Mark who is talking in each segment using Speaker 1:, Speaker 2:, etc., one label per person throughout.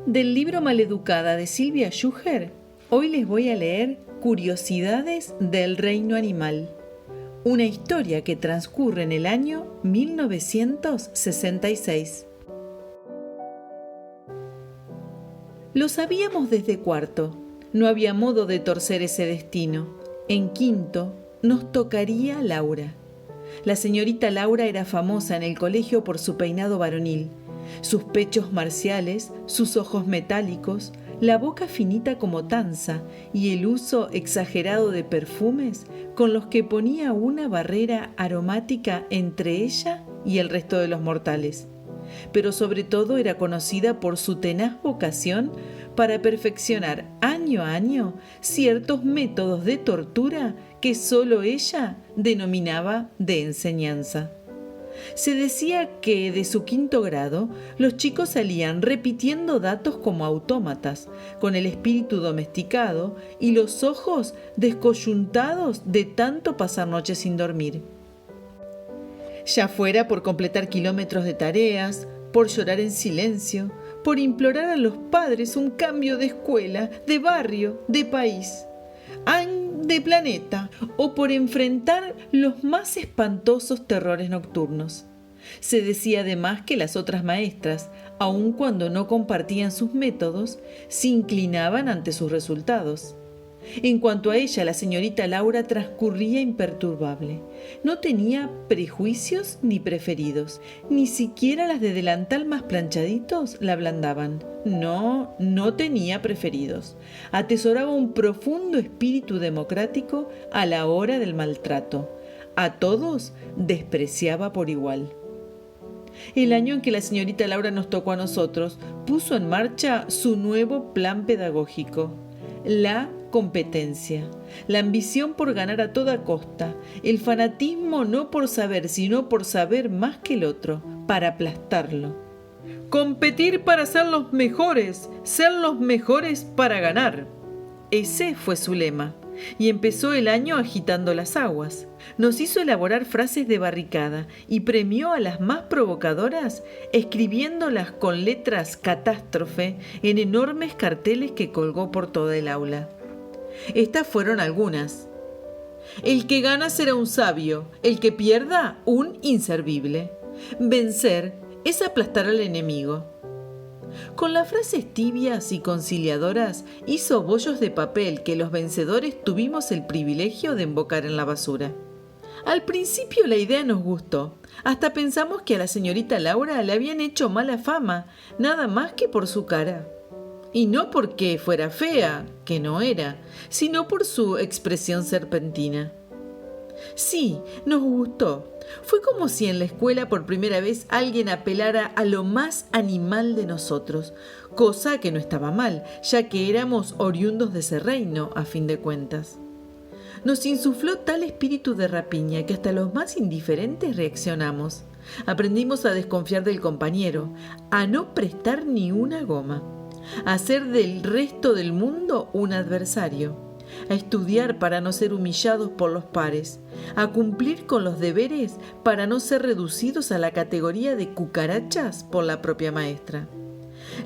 Speaker 1: Del libro Maleducada de Silvia Schuher, hoy les voy a leer Curiosidades del Reino Animal, una historia que transcurre en el año 1966. Lo sabíamos desde cuarto, no había modo de torcer ese destino. En quinto nos tocaría Laura. La señorita Laura era famosa en el colegio por su peinado varonil, sus pechos marciales, sus ojos metálicos, la boca finita como tanza y el uso exagerado de perfumes con los que ponía una barrera aromática entre ella y el resto de los mortales. Pero sobre todo era conocida por su tenaz vocación para perfeccionar año a año ciertos métodos de tortura que solo ella denominaba de enseñanza. Se decía que de su quinto grado los chicos salían repitiendo datos como autómatas, con el espíritu domesticado y los ojos descoyuntados de tanto pasar noches sin dormir. Ya fuera por completar kilómetros de tareas, por llorar en silencio, por implorar a los padres un cambio de escuela, de barrio, de país, de planeta, o por enfrentar los más espantosos terrores nocturnos. Se decía además que las otras maestras, aun cuando no compartían sus métodos, se inclinaban ante sus resultados. En cuanto a ella, la señorita Laura transcurría imperturbable. No tenía prejuicios ni preferidos. Ni siquiera las de delantal más planchaditos la ablandaban. No tenía preferidos. Atesoraba un profundo espíritu democrático a la hora del maltrato. A todos despreciaba por igual. El año en que la señorita Laura nos tocó a nosotros, puso en marcha su nuevo plan pedagógico. La competencia, la ambición por ganar a toda costa, el fanatismo no por saber, sino por saber más que el otro, para aplastarlo. Competir para ser los mejores para ganar. Ese fue su lema, y empezó el año agitando las aguas. Nos hizo elaborar frases de barricada y premió a las más provocadoras escribiéndolas con letras catástrofe en enormes carteles que colgó por toda el aula. Estas fueron algunas. El que gana será un sabio, el que pierda un inservible. Vencer es aplastar al enemigo. Con las frases tibias y conciliadoras hizo bollos de papel que los vencedores tuvimos el privilegio de embocar en la basura. Al principio la idea nos gustó. Hasta pensamos que a la señorita Laura le habían hecho mala fama, nada más que por su cara. Y no porque fuera fea, que no era, sino por su expresión serpentina. Sí, nos gustó. Fue como si en la escuela por primera vez alguien apelara a lo más animal de nosotros, cosa que no estaba mal, ya que éramos oriundos de ese reino, a fin de cuentas. Nos insufló tal espíritu de rapiña que hasta los más indiferentes reaccionamos. Aprendimos a desconfiar del compañero, a no prestar ni una goma, a hacer del resto del mundo un adversario, a estudiar para no ser humillados por los pares, a cumplir con los deberes para no ser reducidos a la categoría de cucarachas por la propia maestra.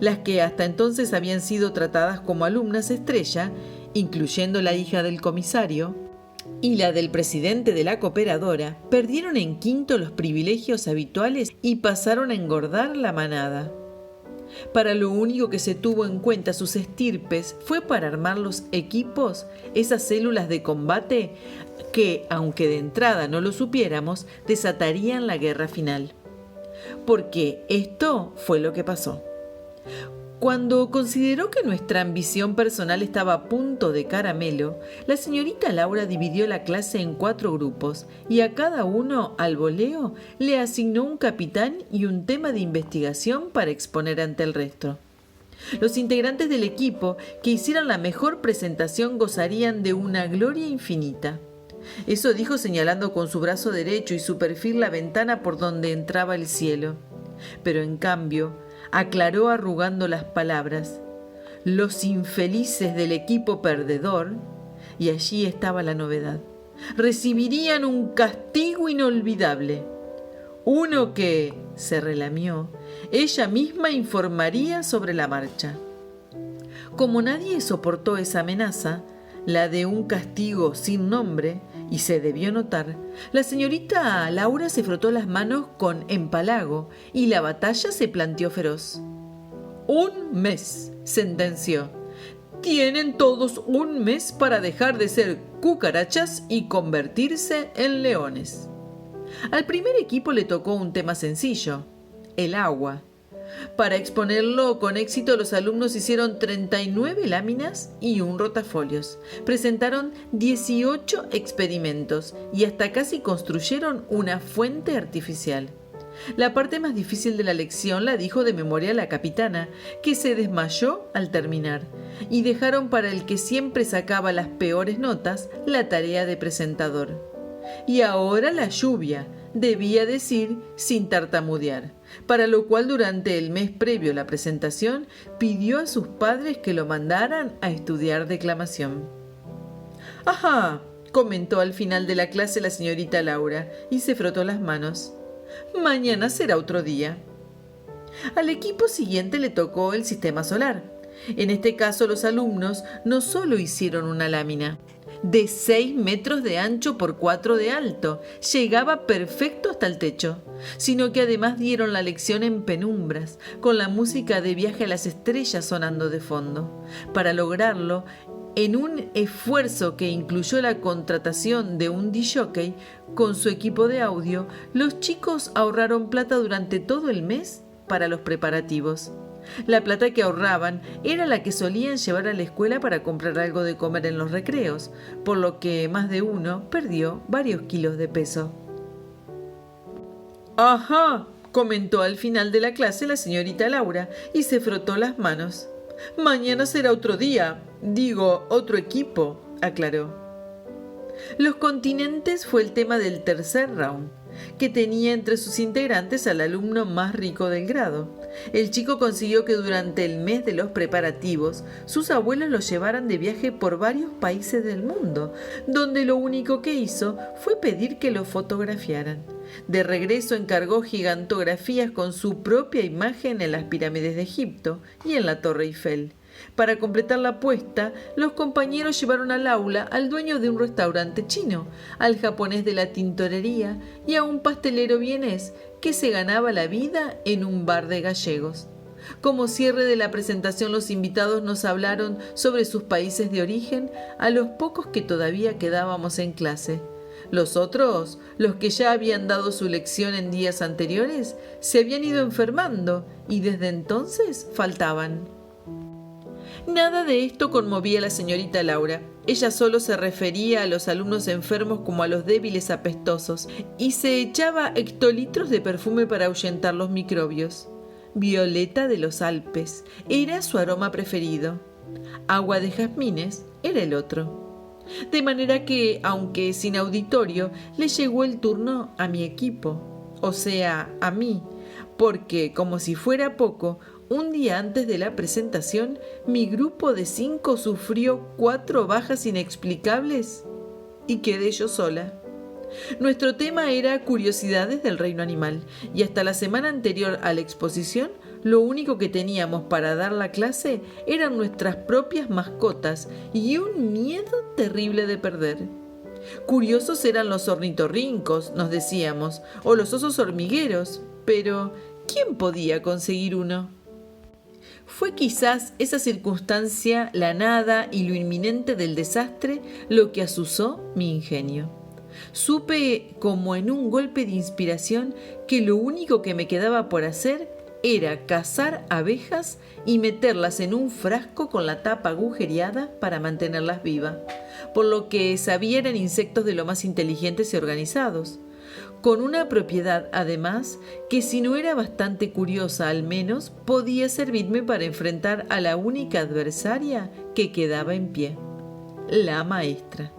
Speaker 1: Las que hasta entonces habían sido tratadas como alumnas estrella, incluyendo la hija del comisario y la del presidente de la cooperadora, perdieron en quinto los privilegios habituales y pasaron a engordar la manada. Para lo único que se tuvo en cuenta sus estirpes fue para armar los equipos, esas células de combate que, aunque de entrada no lo supiéramos, desatarían la guerra final. Porque esto fue lo que pasó. Cuando consideró que nuestra ambición personal estaba a punto de caramelo, la señorita Laura dividió la clase en 4 grupos y a cada uno, al voleo, le asignó un capitán y un tema de investigación para exponer ante el resto. Los integrantes del equipo que hicieran la mejor presentación gozarían de una gloria infinita. Eso dijo señalando con su brazo derecho y su perfil la ventana por donde entraba el cielo. Pero en cambio, aclaró arrugando las palabras: los infelices del equipo perdedor, y allí estaba la novedad, recibirían un castigo inolvidable, Uno que, se relamió, ella misma informaría sobre la marcha. Como nadie soportó esa amenaza, la de un castigo sin nombre, y se debió notar, la señorita Laura se frotó las manos con empalago y la batalla se planteó feroz. «Un mes», sentenció. «Tienen todos un mes para dejar de ser cucarachas y convertirse en leones». Al primer equipo le tocó un tema sencillo, el agua. Para exponerlo con éxito, los alumnos hicieron 39 láminas y un rotafolios. Presentaron 18 experimentos y hasta casi construyeron una fuente artificial. La parte más difícil de la lección la dijo de memoria la capitana, que se desmayó al terminar, y dejaron para el que siempre sacaba las peores notas la tarea de presentador. Y ahora la lluvia, debía decir sin tartamudear, para lo cual durante el mes previo a la presentación pidió a sus padres que lo mandaran a estudiar declamación. «Ajá», comentó al final de la clase la señorita Laura y se frotó las manos. «Mañana será otro día». Al equipo siguiente le tocó el sistema solar. En este caso los alumnos no solo hicieron una lámina de 6 metros de ancho por 4 de alto, llegaba perfecto hasta el techo, sino que además dieron la lección en penumbras, con la música de Viaje a las Estrellas sonando de fondo. Para lograrlo, en un esfuerzo que incluyó la contratación de un disc-jockey con su equipo de audio, los chicos ahorraron plata durante todo el mes para los preparativos. La plata que ahorraban era la que solían llevar a la escuela para comprar algo de comer en los recreos, por lo que más de uno perdió varios kilos de peso. «Ajá», comentó al final de la clase la señorita Laura y se frotó las manos. «Mañana será otro día, digo, otro equipo», aclaró. Los continentes fue el tema del tercer round, que tenía entre sus integrantes al alumno más rico del grado. El chico consiguió que durante el mes de los preparativos sus abuelos lo llevaran de viaje por varios países del mundo, donde lo único que hizo fue pedir que lo fotografiaran. De regreso encargó gigantografías con su propia imagen en las pirámides de Egipto y en la Torre Eiffel. Para completar la apuesta, los compañeros llevaron al aula al dueño de un restaurante chino, al japonés de la tintorería y a un pastelero vienés que se ganaba la vida en un bar de gallegos. Como cierre de la presentación, los invitados nos hablaron sobre sus países de origen a los pocos que todavía quedábamos en clase. Los otros, los que ya habían dado su lección en días anteriores, se habían ido enfermando y desde entonces faltaban. Nada de esto conmovía a la señorita Laura. Ella solo se refería a los alumnos enfermos como a los débiles apestosos y se echaba hectolitros de perfume para ahuyentar los microbios. Violeta de los Alpes era su aroma preferido. Agua de jazmines era el otro. De manera que, aunque sin auditorio, le llegó el turno a mi equipo, o sea, a mí, porque, como si fuera poco, un día antes de la presentación, mi grupo de 5 sufrió 4 bajas inexplicables y quedé yo sola. Nuestro tema era curiosidades del reino animal y hasta la semana anterior a la exposición, lo único que teníamos para dar la clase eran nuestras propias mascotas y un miedo terrible de perder. Curiosos eran los ornitorrincos, nos decíamos, o los osos hormigueros, pero ¿quién podía conseguir uno? Fue quizás esa circunstancia, la nada y lo inminente del desastre, lo que azuzó mi ingenio. Supe, como en un golpe de inspiración, que lo único que me quedaba por hacer era cazar abejas y meterlas en un frasco con la tapa agujereada para mantenerlas vivas, por lo que sabía eran insectos de lo más inteligentes y organizados, con una propiedad además que si no era bastante curiosa al menos podía servirme para enfrentar a la única adversaria que quedaba en pie, la maestra.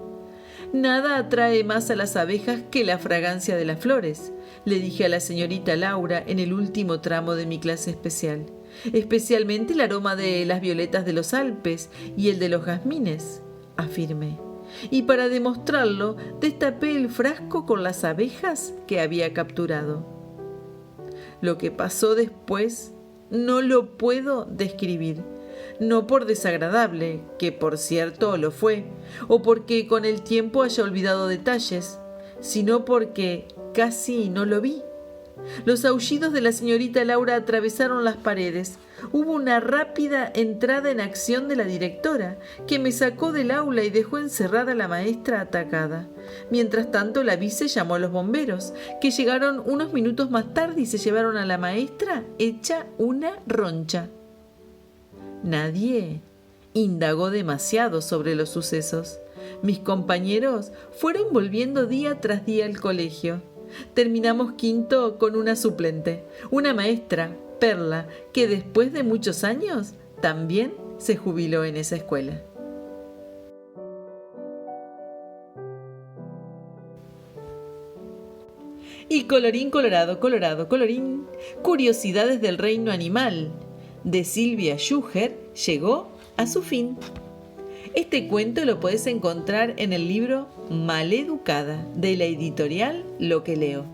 Speaker 1: Nada atrae más a las abejas que la fragancia de las flores, le dije a la señorita Laura en el último tramo de mi clase especial, especialmente el aroma de las violetas de los Alpes y el de los jazmines, afirmé. Y para demostrarlo, destapé el frasco con las abejas que había capturado. Lo que pasó después no lo puedo describir. No por desagradable, que por cierto lo fue, o porque con el tiempo haya olvidado detalles, sino porque casi no lo vi. Los aullidos de la señorita Laura atravesaron las paredes. Hubo una rápida entrada en acción de la directora, que me sacó del aula y dejó encerrada a la maestra atacada. Mientras tanto, la vice llamó a los bomberos, que llegaron unos minutos más tarde y se llevaron a la maestra hecha una roncha. Nadie indagó demasiado sobre los sucesos. Mis compañeros fueron volviendo día tras día al colegio. Terminamos quinto con una suplente, una maestra, Perla, que después de muchos años también se jubiló en esa escuela. Y colorín colorado, colorado, colorín, curiosidades del reino animal, de Silvia Schuher, llegó a su fin. Este cuento lo puedes encontrar en el libro Maleducada, de la editorial Lo que leo.